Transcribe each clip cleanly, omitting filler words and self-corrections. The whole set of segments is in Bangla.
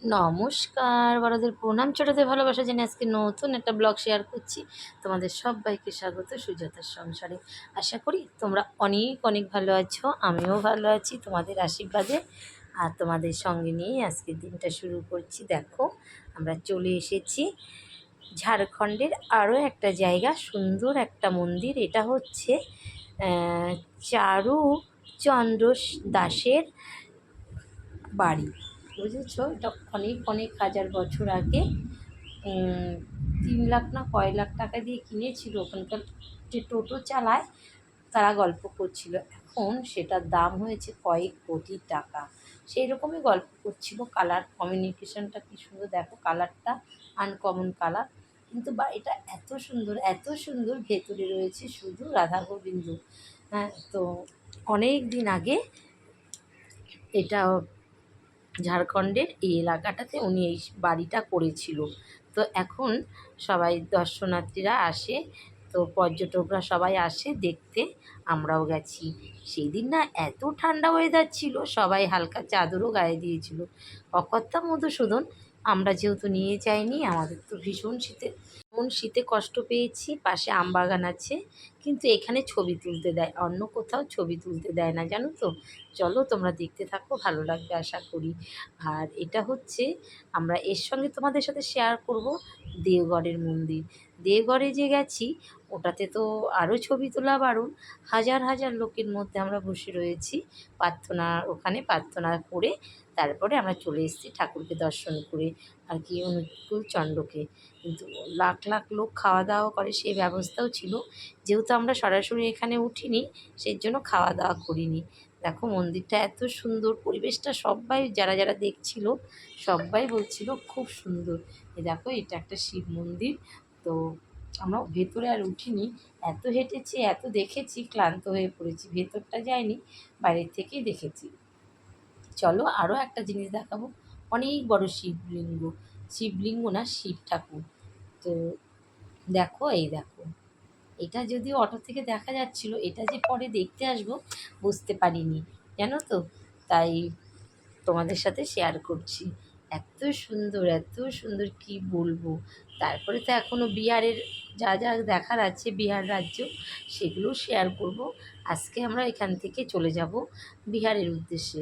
নমস্কার, বড়দের প্রণাম, ছোটদের ভালোবাসা জেনে আজকে নতুন একটা ব্লগ শেয়ার করছি। তোমাদের সবাইকে স্বাগত সুজাতার সংসারে। আশা করি তোমরা অনেক অনেক ভালো আছো, আমিও ভালো আছি তোমাদের আশীর্বাদে। আর তোমাদের সঙ্গে নিয়ে আজকের দিনটা শুরু করছি। দেখো, আমরা চলে এসেছি ঝাড়খণ্ডের আরও একটা জায়গা, সুন্দর একটা মন্দির। এটা হচ্ছে চারুচন্দ্র দাসের বাড়ি, বুঝেছো? এটা অনেক অনেক হাজার বছর আগে 3 লাখ না কয় লাখ টাকা দিয়ে কিনেছিল। ওখানকার যে টোটো চালায় তারা গল্প করছিল, এখন সেটার দাম হয়েছে কয়েক কোটি টাকা। সেই রকমই গল্প করছিল। কালার কমিউনিকেশনটা কী সুন্দর, দেখো কালারটা আনকমন কালার, কিন্তু বাড়িটা এত সুন্দর এত সুন্দর। ভেতরে রয়েছে শুধু রাধা গোবিন্দ। হ্যাঁ, তো অনেক দিন আগে এটা ঝাড়খণ্ডের এই এলাকাটাতে উনি এই বাড়িটা করেছিল। তো এখন সবাই দর্শনার্থীরা আসে, তো পর্যটকরা সবাই আসে দেখতে। আমরাও গেছি। সেই দিন না এত ঠান্ডা ওয়েদার ছিল, সবাই হালকা চাদরও গায়ে দিয়েছিল। অকথ্যা মধুসূদন, আমরা যেহেতু নিয়ে যাইনি, আমাদের তো ভীষণ শীতে কষ্ট পেয়েছি। পাশে আমবাগান আছে, কিন্তু এখানে ছবি তুলতে দেয়, অন্য কোথাও ছবি তুলতে দেয় না, জানো তো। চলো তোমরা দেখতে থাকো, ভালো লাগবে আশা করি। আর এটা হচ্ছে, আমরা এর সঙ্গে তোমাদের সাথে শেয়ার করব দেওগড়ের মন্দির। দেওগড়ে যে গেছি, ওটাতে তো আরও ছবি তোলা বারণ। হাজার হাজার লোকের মধ্যে আমরা বসে রয়েছি ওখানে প্রার্থনা করে তারপরে আমরা চলে এসেছি ঠাকুরকে দর্শন করে, আর কি অনুকূল চন্দ্রকে। কিন্তু লাখ লাখ লোক খাওয়া দাওয়া করে, সেই ব্যবস্থাও ছিল। যেহেতু আমরা সরাসরি এখানে উঠিনি, সেই জন্য খাওয়া দাওয়া করিনি। দেখো মন্দিরটা এত সুন্দর, পরিবেশটা সবাই যারা যারা দেখছিল সবাই বলছিল খুব সুন্দর। দেখো, এটা একটা শিব মন্দির। তো আমরা ভেতরে আর উঠিনি, এত হেঁটেছি এত দেখেছি ক্লান্ত হয়ে পড়েছি। ভেতরটা যাইনি, বাইরের থেকেই দেখেছি। চলো আরও একটা জিনিস দেখাবো, অনেক বড় শিবলিঙ্গ। শিবলিঙ্গ না, শিব ঠাকুর। তো দেখো, এই দেখো, এটা যদিও অটো থেকে দেখা যাচ্ছিল, এটা যে পরে দেখতে আসবো বুঝতে পারিনি, জানো তো। তাই তোমাদের সাথে শেয়ার করছি। এত সুন্দর এত সুন্দর, কি বলবো। তারপরে তো এখনও বিহারের যা যা দেখার আছে, বিহার রাজ্য, সেগুলো শেয়ার করব। আজকে আমরা এখান থেকে চলে যাব বিহারের উদ্দেশ্যে।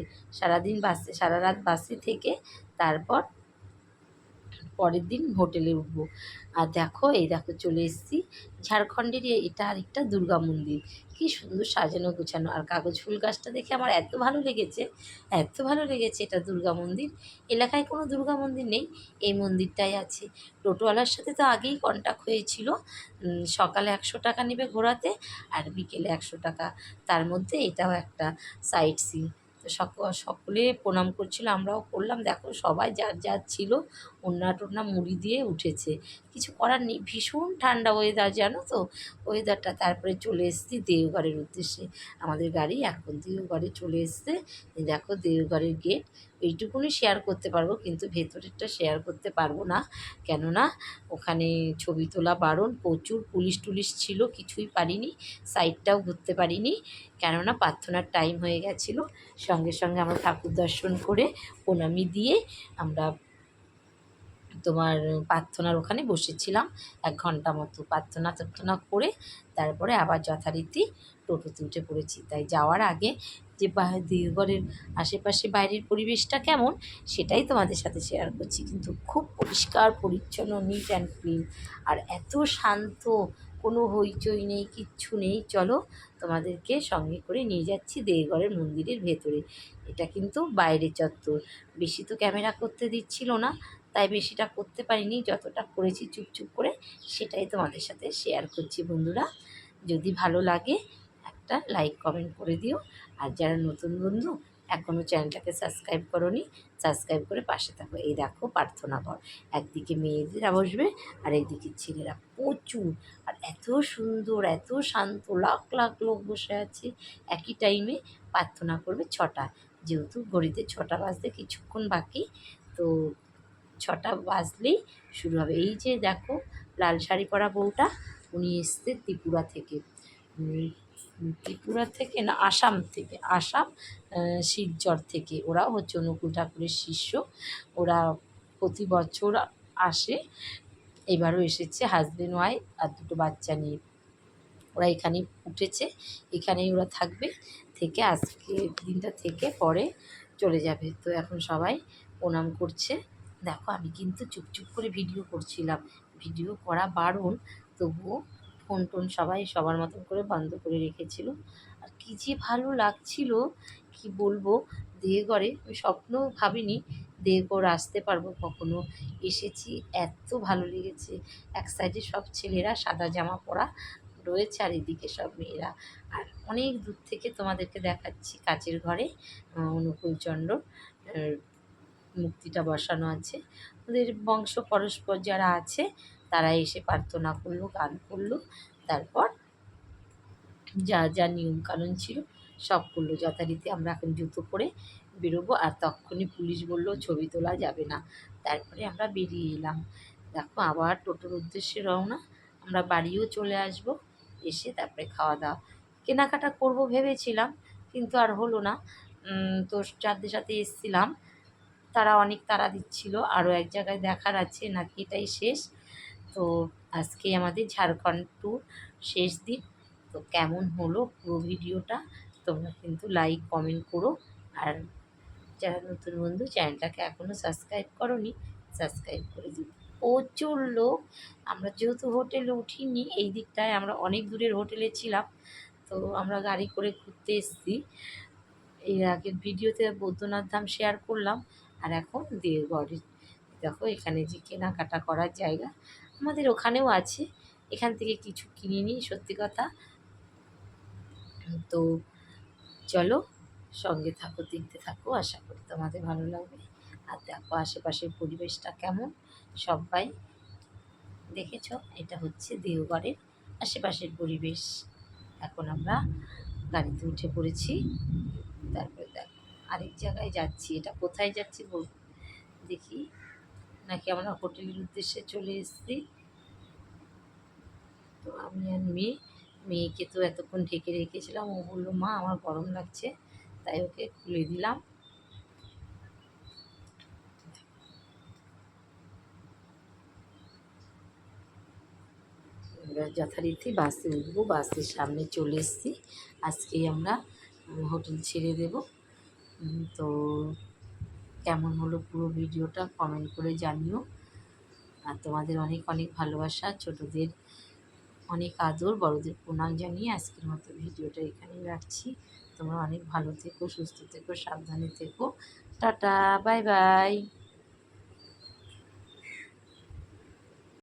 সারা রাত বাসে থেকে তারপর পরের দিন হোটেলে উঠবো। আর দেখো, এই দেখো চলে এসেছি ঝাড়খণ্ডের এটা আরেকটা দুর্গা মন্দির। কি সুন্দর সাজানো গোছানো, আর কাগজ ফুল গাছটা দেখে আমার এত ভালো লেগেছে, এত ভালো লেগেছে। এটা দুর্গা মন্দির। এলাকায় কোনো দুর্গা মন্দির নেই, এই মন্দিরটাই আছে। টোটোওয়ালার সাথে তো আগেই কন্ট্যাক্ট হয়েছিল, সকালে 100 টাকা নেবে ঘোরাতে, আর বিকেলে 100 টাকা। তার মধ্যে এটাও একটা সাইট সিন। তো সকলে প্রণাম করছিল, আমরাও করলাম। দেখো সবাই যার যার ছিল ওড়না টোড়না মুড়ি দিয়ে উঠেছে, কিছু করার নেই। ভীষণ ঠান্ডা ওয়েদার, জানো তো ওয়েদারটা। তারপরে চলে এসেছি দেওঘরের উদ্দেশ্যে। আমাদের গাড়ি এখন দেওঘরে চলে এসছে। দেখো দেওঘরের গেট, এইটুকুনি শেয়ার করতে পারবো, কিন্তু ভেতরেরটা শেয়ার করতে পারবো না। কেননা ওখানে ছবি তোলা বারণ, প্রচুর পুলিশ টুলিশ ছিল, কিছুই পারিনি, সাইডটাও ঘুরতে পারিনি। কেননা প্রার্থনার টাইম হয়ে গেছিলো। সঙ্গে সঙ্গে আমরা ঠাকুর দর্শন করে প্রণামী দিয়ে আমরা তোমার প্রার্থনার ওখানে বসেছিলাম 1 ঘন্টা মতো। প্রার্থনা করে তারপরে আবার যথারীতি টোটোতে উঠে পড়েছি। তাই যাওয়ার আগে যে দেওঘরের আশেপাশে বাইরের পরিবেশটা কেমন, সেটাই তোমাদের সাথে শেয়ার করছি। কিন্তু খুব পরিষ্কার পরিচ্ছন্ন, নিট অ্যান্ড ক্লিন, আর এত শান্ত, কোনো হইচই নেই, কিচ্ছু নেই। চলো তোমাদেরকে সঙ্গে করে নিয়ে যাচ্ছি দেওঘরের মন্দিরের ভেতরে। এটা কিন্তু বাইরে চত্বর, বেশি তো ক্যামেরা করতে দিচ্ছিল না, তাই বেশিটা করতে পারিনি। যতটা করেছি চুপ করে, সেটাই তোমাদের সাথে শেয়ার করছি। বন্ধুরা, যদি ভালো লাগে একটা লাইক কমেন্ট করে দিও। আর যারা নতুন বন্ধু এখনও চ্যানেলটাকে সাবস্ক্রাইব করোনি, সাবস্ক্রাইব করে পাশে থাকো। এই দেখো প্রার্থনা ঘর, একদিকে মেয়েদেরা বসবে আর একদিকে ছেলেরা, প্রচুর। আর এত সুন্দর এত শান্ত, লাখ লাখ লোক বসে আছে একই টাইমে। প্রার্থনা করবে 6টা, যেহেতু ঘড়িতে 6টা বাজতে কিছুক্ষণ বাকি। তো 6টা বাজলেই শুরু হবে। এই যে দেখো লাল শাড়ি পরা বউটা, উনি এসছে ত্রিপুরা থেকে। ত্রিপুরা থেকে না, আসাম শিলচর থেকে। ওরাও হচ্ছে অনুকূল ঠাকুরের শিষ্য। ওরা প্রতি বছর আসে, এবারও এসেছে হাজব্যান্ড ওয়াইফ আর দুটো বাচ্চা নিয়ে। ওরা এখানেই উঠেছে, এখানেই ওরা থাকবে, থেকে আজকে দিনটা থেকে পরে চলে যাবে। তো এখন সবাই প্রণাম করছে। দেখো আমি কিন্তু চুপচুপ করে ভিডিও করছিলাম, ভিডিও করা বারণ, তবুও ফোন টোন সবাই সবার মতন করে বন্ধ করে রেখেছিল। আর কী যে ভালো লাগছিল কি বলবো, দেহঘরে আমি স্বপ্নও ভাবিনি দেহঘর আসতে পারবো কখনো। এসেছি, এত ভালো লেগেছে। এক সাইডে সব ছেলেরা সাদা জামা পরা রয়েছে আর এদিকে সব মেয়েরা। আর অনেক দূর থেকে তোমাদেরকে দেখাচ্ছি কাচের ঘরে অনুকূলচন্দ্র মূর্তিটা বসানো আছে। ওদের বংশ পরস্পর যারা আছে তারা এসে প্রার্থনা করলো, গান করলো, তারপর যা যা নিয়মকানুন ছিল সব করলো যথারীতি। আমরা এখন জুতো পরে বেরোবো, আর তখনই পুলিশ বললো ছবি তোলা যাবে না। তারপরে আমরা বেরিয়ে এলাম। দেখো আবার টোটোর উদ্দেশ্যে রওনা, আমরা বাড়িও চলে আসব। এসে তারপরে খাওয়া দাওয়া কেনাকাটা করব ভেবেছিলাম, কিন্তু আর হলো না। তো যাদের সাথে এসছিলাম তারা অনেক তাড়া দিচ্ছিল, আরও এক জায়গায় দেখার আছে নাকি এটাই শেষ। তো আজকে আমাদের ঝাড়খণ্ড ট্যুর শেষ দিন। তো কেমন হলো পুরো ভিডিওটা তোমরা কিন্তু লাইক কমেন্ট করো। আর যারা নতুন বন্ধু চ্যানেলটাকে এখনও সাবস্ক্রাইব করোনি, সাবস্ক্রাইব করে দিও। প্রচুর লোক, আমরা যেহেতু হোটেলে উঠিনি এই দিকটায়, আমরা অনেক দূরের হোটেলে ছিলাম, তো আমরা গাড়ি করে ঘুরতে এসেছি। এর আগের ভিডিওতে বৈদ্যনাথ ধাম শেয়ার করলাম, আর এখন দেওঘরে। দেখো এখানে যে কেনাকাটা করার জায়গা আমাদের ওখানেও আছে, এখান থেকে কিছু কিনে নিই সত্যি কথা। তো চলো সঙ্গে থাকো, দেখতে থাকো, আশা করি তোমাদের ভালো লাগবে। আর দেখো আশেপাশের পরিবেশটা কেমন সবাই দেখেছ, এটা হচ্ছে দেওঘরের আশেপাশের পরিবেশ। এখন আমরা গাড়িতে উঠে পড়েছি, তারপরে দেখো আরেক জায়গায় যাচ্ছি। এটা কোথায় যাচ্ছি দেখি, নাকি আমরা হোটেলের উদ্দেশ্যে চলে এসেছি। তো আমি আর মেয়েকে তো এতক্ষণ ঢেকে রেখেছিলাম, ও বললো মা আমার গরম লাগছে, তাই ওকে খুলে দিলাম। আমরা যথারীতি বাসে উঠবো, বাসের সামনে চলে এসেছি। আজকেই আমরা হোটেল ছেড়ে দেব। তো কেমন হলো পুরো ভিডিওটা কমেন্ট করে জানিও। আর তোমাদের অনেক অনেক ভালোবাসা, ছোটোদের অনেক আদর, বড়দের প্রণাম জানিয়ে আজকের মতো ভিডিওটা এখানেই রাখছি। তোমরা অনেক ভালো থেকো, সুস্থ থেকো, সাবধানে থেকো। Tata, bye bye.